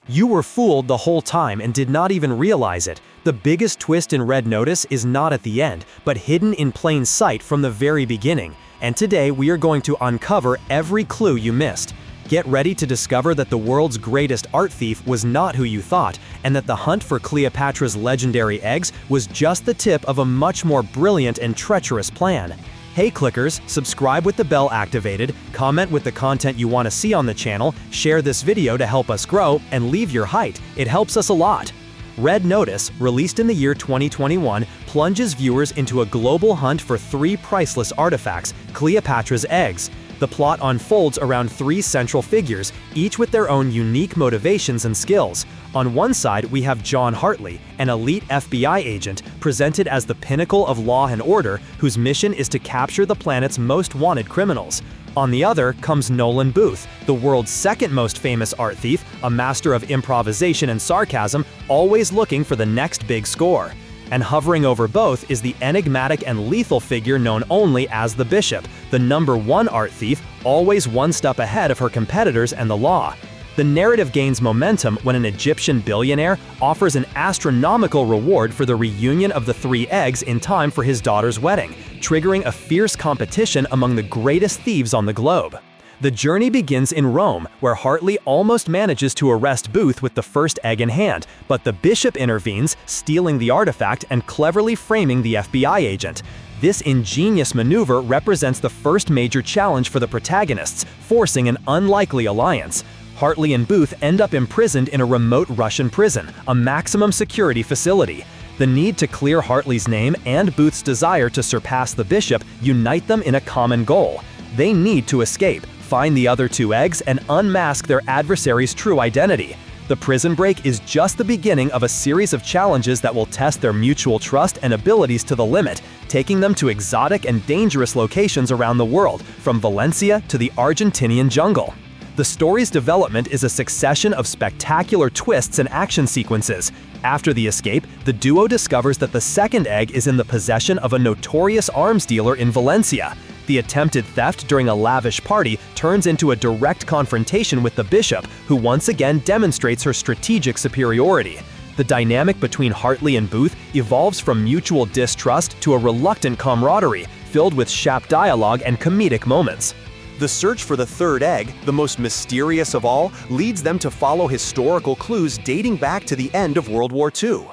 You were fooled the whole time and did not even realize it. The biggest twist in Red Notice is not at the end, but hidden in plain sight from the very beginning. And today we are going to uncover every clue you missed. Get ready to discover that the world's greatest art thief was not who you thought, and that the hunt for Cleopatra's legendary eggs was just the tip of a much more brilliant and treacherous plan. Hey clickers, subscribe with the bell activated, comment with the content you want to see on the channel, share this video to help us grow, and leave your height. It helps us a lot. Red Notice, released in the year 2021, plunges viewers into a global hunt for 3 priceless artifacts, Cleopatra's eggs. The plot unfolds around 3 central figures, each with their own unique motivations and skills. On one side, we have John Hartley, an elite FBI agent, presented as the pinnacle of law and order, whose mission is to capture the planet's most wanted criminals. On the other comes Nolan Booth, the world's second most famous art thief, a master of improvisation and sarcasm, always looking for the next big score. And hovering over both is the enigmatic and lethal figure known only as the Bishop, the #1 art thief, always one step ahead of her competitors and the law. The narrative gains momentum when an Egyptian billionaire offers an astronomical reward for the reunion of the 3 eggs in time for his daughter's wedding, triggering a fierce competition among the greatest thieves on the globe. The journey begins in Rome, where Hartley almost manages to arrest Booth with the first egg in hand, but the Bishop intervenes, stealing the artifact and cleverly framing the FBI agent. This ingenious maneuver represents the first major challenge for the protagonists, forcing an unlikely alliance. Hartley and Booth end up imprisoned in a remote Russian prison, a maximum security facility. The need to clear Hartley's name and Booth's desire to surpass the Bishop unite them in a common goal. They need to escape, find the other 2 eggs, and unmask their adversary's true identity. The prison break is just the beginning of a series of challenges that will test their mutual trust and abilities to the limit, taking them to exotic and dangerous locations around the world, from Valencia to the Argentinian jungle. The story's development is a succession of spectacular twists and action sequences. After the escape, the duo discovers that the second egg is in the possession of a notorious arms dealer in Valencia. The attempted theft during a lavish party turns into a direct confrontation with the Bishop, who once again demonstrates her strategic superiority. The dynamic between Hartley and Booth evolves from mutual distrust to a reluctant camaraderie, filled with sharp dialogue and comedic moments. The search for the 3rd egg, the most mysterious of all, leads them to follow historical clues dating back to the end of World War II.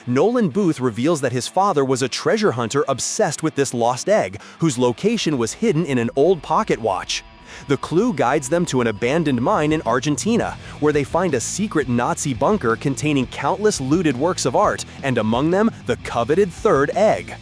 Nolan Booth reveals that his father was a treasure hunter obsessed with this lost egg, whose location was hidden in an old pocket watch. The clue guides them to an abandoned mine in Argentina, where they find a secret Nazi bunker containing countless looted works of art, and among them, the coveted 3rd egg.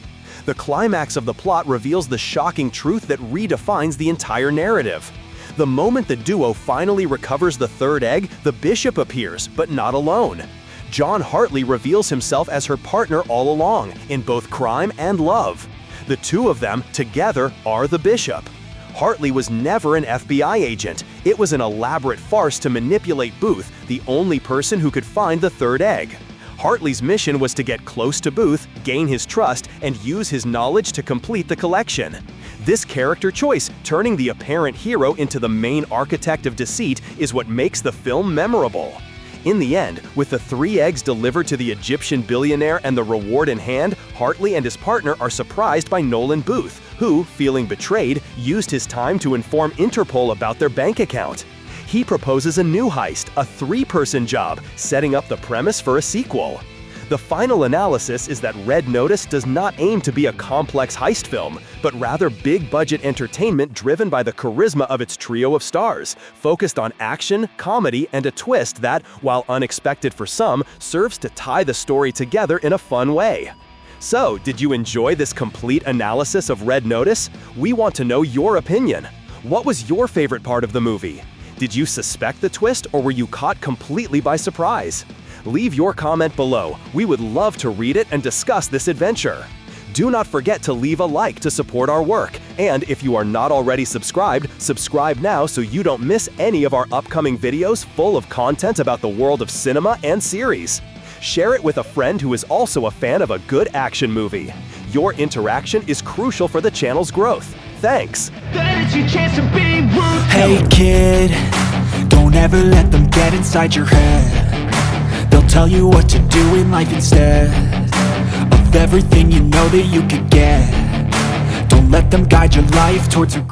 The climax of the plot reveals the shocking truth that redefines the entire narrative. The moment the duo finally recovers the 3rd egg, the Bishop appears, but not alone. John Hartley reveals himself as her partner all along, in both crime and love. The 2 of them, together, are the Bishop. Hartley was never an FBI agent. It was an elaborate farce to manipulate Booth, the only person who could find the 3rd egg. Hartley's mission was to get close to Booth, gain his trust, and use his knowledge to complete the collection. This character choice, turning the apparent hero into the main architect of deceit, is what makes the film memorable. In the end, with the 3 eggs delivered to the Egyptian billionaire and the reward in hand, Hartley and his partner are surprised by Nolan Booth, who, feeling betrayed, used his time to inform Interpol about their bank account. He proposes a new heist, a 3-person job, setting up the premise for a sequel. The final analysis is that Red Notice does not aim to be a complex heist film, but rather big-budget entertainment driven by the charisma of its trio of stars, focused on action, comedy, and a twist that, while unexpected for some, serves to tie the story together in a fun way. So, did you enjoy this complete analysis of Red Notice? We want to know your opinion. What was your favorite part of the movie? Did you suspect the twist, or were you caught completely by surprise? Leave your comment below. We would love to read it and discuss this adventure. Do not forget to leave a like to support our work. And if you are not already subscribed, subscribe now so you don't miss any of our upcoming videos full of content about the world of cinema and series. Share it with a friend who is also a fan of a good action movie. Your interaction is crucial for the channel's growth. Thanks! Hey kid, don't ever let them get inside your head. tell you what to do in life instead of everything you know that you could get. Don't let them guide your life towards regret.